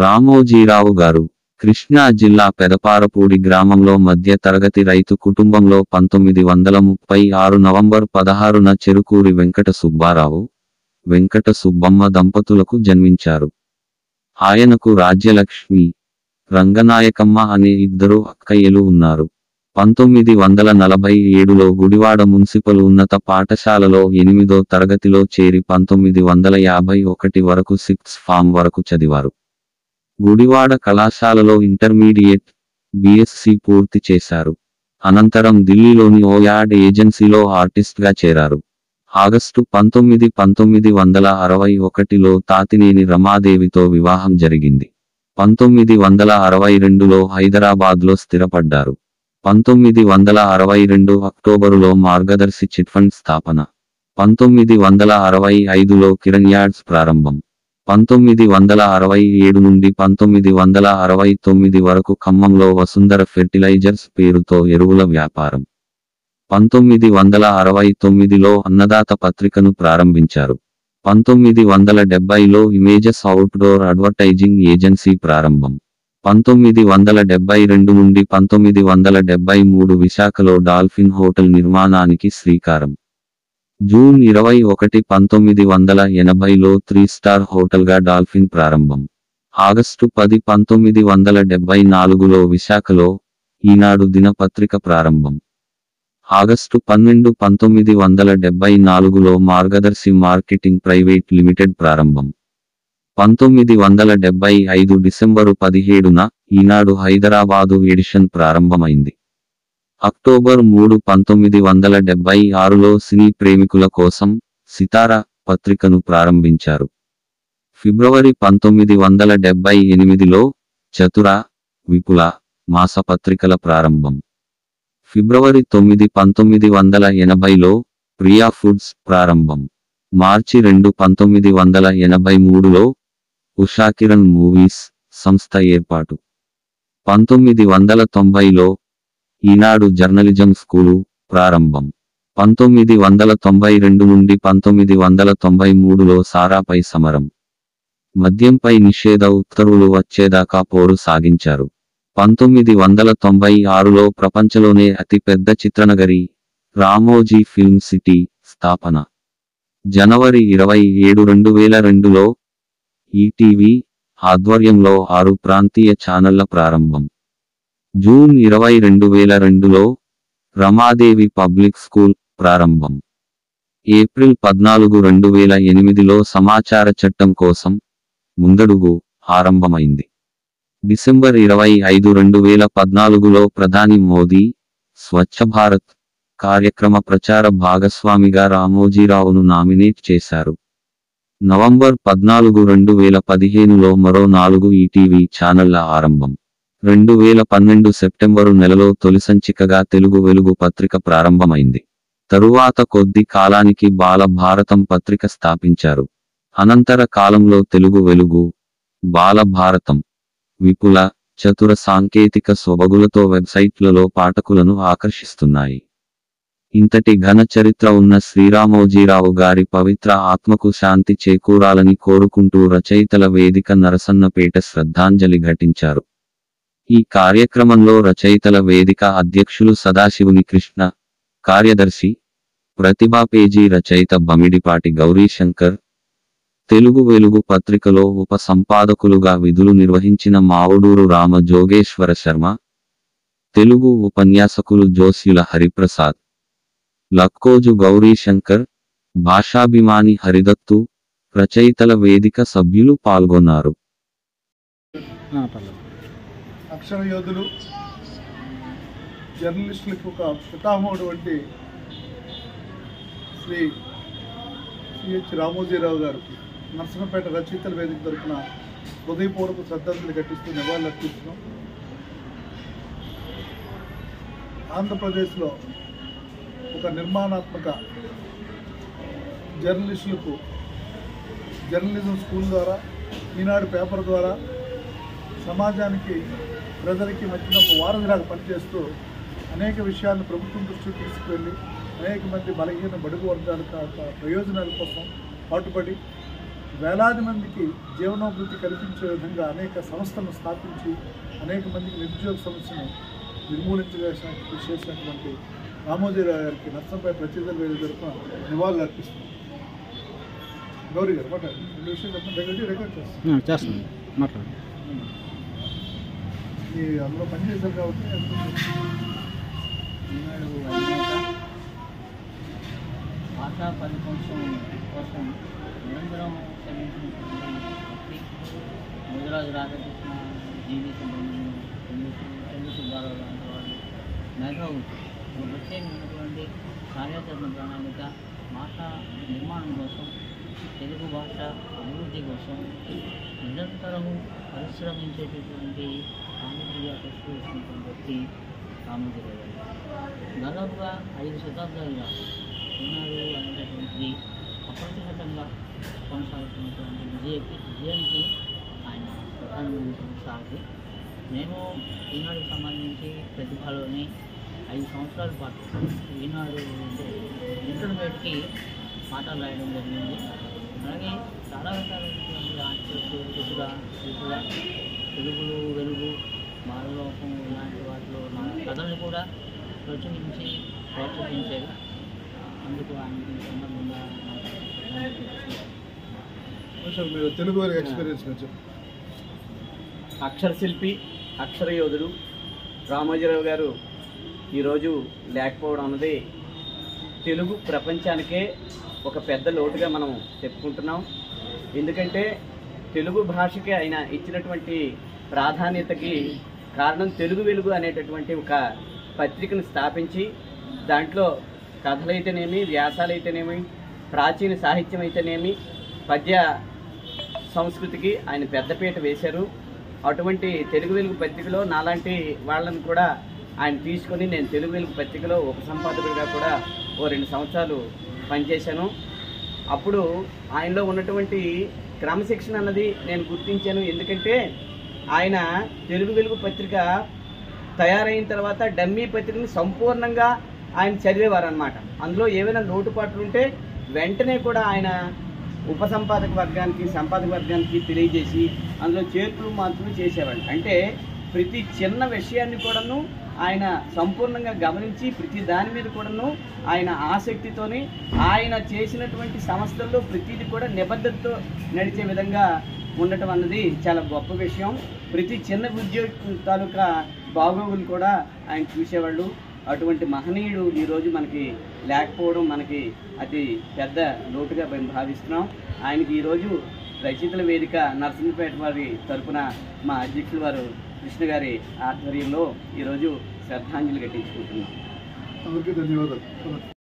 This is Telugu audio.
రామోజీరావు గారు కృష్ణా జిల్లా పెదపారపూడి గ్రామంలో మధ్య తరగతి రైతు కుటుంబంలో 1936 నవంబర్ 16న చెరుకూరి వెంకట సుబ్బారావు, వెంకట సుబ్బమ్మ దంపతులకు జన్మించారు. ఆయనకు రాజ్యలక్ష్మి, రంగనాయకమ్మ అనే ఇద్దరు అక్కయ్యలు ఉన్నారు. 1947లో గుడివాడ మున్సిపల్ ఉన్నత పాఠశాలలో 8వ తరగతిలో చేరి 1951 వరకు 6th ఫామ్ వరకు చదివారు. గుడివాడ కళాశాలలో ఇంటర్మీడియట్, బిఎస్సి పూర్తి చేశారు. అనంతరం ఢిల్లీలోని ఓ యాడ్ ఏజెన్సీలో ఆర్టిస్ట్గా చేరారు. ఆగస్టు 19, 1961లో తాతినేని రమాదేవితో వివాహం జరిగింది. 1962లో హైదరాబాద్లో స్థిరపడ్డారు. 1962 అక్టోబరులో మార్గదర్శి చిట్ఫండ్ స్థాపన. 1965లో కిరణ్ యార్డ్స్ ప్రారంభం. 1967 నుండి 1969 వరకు ఖమ్మంలో వసుంధర ఫెర్టిలైజర్స్ పేరుతో ఎరువుల వ్యాపారం. 1969లో అన్నదాత పత్రికను ప్రారంభించారు. 1970లో ఇమేజెస్ అవుట్డోర్ అడ్వర్టైజింగ్ ఏజెన్సీ ప్రారంభం. 1972 నుండి 1973 విశాఖలో డాల్ఫిన్ హోటల్ నిర్మాణానికి శ్రీకారం. జూన్ 21, 1980లో 3 స్టార్ హోటల్గా డాల్ఫిన్ ప్రారంభం. ఆగస్టు 10, 1974లో విశాఖలో ఈనాడు దినపత్రిక ప్రారంభం. ఆగస్టు 12, 1974లో మార్గదర్శి మార్కెటింగ్ ప్రైవేట్ లిమిటెడ్ ప్రారంభం. 1975 డిసెంబరు 17న ఈనాడు హైదరాబాదు ఎడిషన్ ప్రారంభమైంది. అక్టోబర్ 3, 1976లో సినీ ప్రేమికుల కోసం సితారా పత్రికను ప్రారంభించారు. ఫిబ్రవరి 1978లో చతుర, విపుల మాసపత్రికల ప్రారంభం. ఫిబ్రవరి 9, 1980లో ప్రియా ఫుడ్స్ ప్రారంభం. మార్చి 2, 1983లో ఉషాకిరణ్ మూవీస్ సంస్థ ఏర్పాటు. 1990లో ఈనాడు జర్నలిజం స్కూలు ప్రారంభం. 1992 నుండి 1993లో సారాపై సమరం, మద్యంపై నిషేధ ఉత్తర్వులు వచ్చేదాకా పోరు సాగించారు. 1996లో ప్రపంచంలోనే అతిపెద్ద చిత్రనగరి రామోజీ ఫిల్మ్ సిటీ స్థాపన. జనవరి 27, 2002లో ఈటీవీ ఆధ్వర్యంలో 6 ప్రాంతీయ ఛానళ్ల ప్రారంభం. జూన్ 20, 2002లో రమాదేవి పబ్లిక్ స్కూల్ ప్రారంభం. ఏప్రిల్ 14, 2008లో సమాచార చట్టం కోసం ముందడుగు ఆరంభమైంది. డిసెంబర్ 25, 2014లో ప్రధాని మోదీ స్వచ్ఛ భారత్ కార్యక్రమ ప్రచార భాగస్వామిగా రామోజీరావును నామినేట్ చేశారు. నవంబర్ 14, 2015లో మరో 4 ఈటీవీ ఛానళ్ల ఆరంభం. 2012 సెప్టెంబరు నెలలో తొలి సంచికగా తెలుగు వెలుగు పత్రిక ప్రారంభమైంది. తరువాత కొద్ది కాలానికి బాల భారతం పత్రిక స్థాపించారు. అనంతర కాలంలో తెలుగు వెలుగు, బాల భారతం, విపుల, చతుర సాంకేతిక సొబగులతో వెబ్సైట్లలో పాఠకులను ఆకర్షిస్తున్నాయి. ఇంతటి ఘన చరిత్ర ఉన్న శ్రీరామోజీరావు గారి పవిత్ర ఆత్మకు శాంతి చేకూరాలని కోరుకుంటూ రచయితల వేదిక నరసన్నపేట శ్రద్ధాంజలి ఘటించారు. ఈ కార్యక్రమంలో రచయితల వేదిక అధ్యక్షులు సదాశివుని కృష్ణ, కార్యదర్శి ప్రతిభా పేజీ రచయిత బమిడిపాటి గౌరీశంకర్, తెలుగు వెలుగు పత్రికలో ఉప సంపాదకులుగా విధులు నిర్వహించిన మావుడూరు రామ జోగేశ్వర శర్మ, తెలుగు ఉపన్యాసకులు జోస్యుల హరిప్రసాద్, లక్కోజు గౌరీశంకర్, భాషాభిమాని హరిదత్తు, రచయితల వేదిక సభ్యులు పాల్గొన్నారు. అక్షర యోధులు, జర్నలిస్టులకు ఒక పితామహుడు వంటి శ్రీ సిహెచ్ రామోజీరావు గారు నరసన్నపేట రచయితల వేదిక తరఫున హృదయపూర్వక శ్రద్ధాంజలి ఘటిస్తూ నివాళులర్పిస్తున్నాం. ఆంధ్రప్రదేశ్లో ఒక నిర్మాణాత్మక జర్నలిస్టులకు జర్నలిజం స్కూల్ ద్వారా, ఈనాడు పేపర్ ద్వారా సమాజానికి, ప్రజలకి మధ్యన ఒక వారధిలాగా పనిచేస్తూ అనేక విషయాలను ప్రభుత్వం దృష్టికి తీసుకువెళ్ళి అనేక మంది బలహీన బడుగు వర్గాల ప్రయోజనాల కోసం పాటుపడి వేలాది మందికి జీవనోభివృద్ధి కల్పించే విధంగా అనేక సంస్థలను స్థాపించి అనేక మందికి నిరుద్యోగ సమస్యను నిర్మూలించడానికి కృషి చేసినటువంటి రామోజీరావు గారికి నర్సంపేట రచయితల వేదిక తరఫున నివాళులు అర్పిస్తున్నాం. గౌరీ గారు మాట్లాడండి. 2 విషయాలు చెప్పండి. రికార్డ్ చేస్తాను మాట్లాడండి. మీ అందులో పనిచేశారు కాబట్టి ఈనాడు అధినేత భాషా పరిపోషణ కోసం నిరంతరం శ్రమించినటువంటి వ్యక్తి ముదిరాజు రాధాకృష్ణ, జీవి సుబ్రహ్మణ్యం, చంద్ర సుబ్బారావు లాంటి వాళ్ళు మేధావులు ఒక ప్రత్యేకమైనటువంటి కార్యాచరణ ప్రణాళిక భాషా నిర్మాణం కోసం, తెలుగు భాష అభివృద్ధి కోసం నిరంతరము పరిశ్రమించేటటువంటి సామగ్రిగా కృషి చేసినటువంటి వ్యక్తి రామోజీరావు గారు. దాదాపుగా 5 శతాబ్దాలుగా ఈనాడు అనేటటువంటి అప్రతిహతంగా కొనసాగుతున్నటువంటి విజయానికి ఆయన ప్రధానమైనటువంటి సారథి. నేను ఈనాడుకు సంబంధించి ప్రతిభలోని 5 సంవత్సరాల పాటు ఈనాడు ఇంటర్మీడియట్కి పాఠాలు రాయడం జరిగింది. అలాగే చాలా రకాలైనటువంటి ఆర్టికల్స్ తెలుగులు వెలుగు, మారులోకం ఇలాంటి వాటిలో నా కథల్ని కూడా ప్రచురించి ప్రోత్సహించేది. అందుకు ఆయనకి సందర్భంగా మీరు తెలుగు వారి ఎక్స్పీరియన్స్ కొంచెం. అక్షరశిల్పి, అక్షరయోధుడు రామోజీరావు గారు ఈరోజు లేకపోవడం అన్నది తెలుగు ప్రపంచానికే ఒక పెద్ద లోటుగా మనం చెప్పుకుంటున్నాం. ఎందుకంటే తెలుగు భాషకి ఆయన ఇచ్చినటువంటి ప్రాధాన్యతకి కారణం తెలుగు వెలుగు అనేటటువంటి ఒక పత్రికను స్థాపించి దాంట్లో కథలైతేనేమి, వ్యాసాలైతేనేమి, ప్రాచీన సాహిత్యం అయితేనేమి, పద్య సంస్కృతికి ఆయన పెద్దపీట వేశారు. అటువంటి తెలుగు వెలుగు పత్రికలో నాలాంటి వాళ్ళని కూడా ఆయన తీసుకొని నేను తెలుగు వెలుగు పత్రికలో ఉపసంపాదకుడిగా కూడా 2 సంవత్సరాలు పనిచేశాను. అప్పుడు ఆయనలో ఉన్నటువంటి క్రమశిక్షణ అన్నది నేను గుర్తించాను. ఎందుకంటే ఆయన తెలుగు వెలుగు పత్రిక తయారైన తర్వాత డమ్మీ పత్రికని సంపూర్ణంగా ఆయన చదివేవారు అన్నమాట. అందులో ఏవైనా లోటుపాట్లు ఉంటే వెంటనే కూడా ఆయన ఉపసంపాదక వర్గానికి, సంపాదక వర్గానికి తెలియజేసి అందులో చేర్పులు మార్పులు చేసేవాళ్ళు. అంటే ప్రతి చిన్న విషయాన్ని కూడాను ఆయన సంపూర్ణంగా గమనించి ప్రతి దాని మీద కూడాను ఆయన ఆసక్తితోని ఆయన చేసినటువంటి సంస్థల్లో ప్రతిదీ కూడా నిబద్ధతతో నడిచే విధంగా ఉండటం అన్నది చాలా గొప్ప విషయం. ప్రతి చిన్న ఉద్యోగ తాలూకా బాగోగులు కూడా ఆయన చూసేవాళ్ళు. అటువంటి మహనీయుడు ఈరోజు మనకి లేకపోవడం మనకి అతి పెద్ద లోటుగా మేము భావిస్తున్నాం. ఆయనకి ఈరోజు రచయితల వేదిక నర్సింపేట వారి తరఫున మా అధ్యక్షులు వారు కృష్ణ గారి ఆధ్వర్యంలో ఈరోజు శ్రద్ధాంజలి ఘటించుకుంటున్నాం. అందరికీ ధన్యవాదాలు.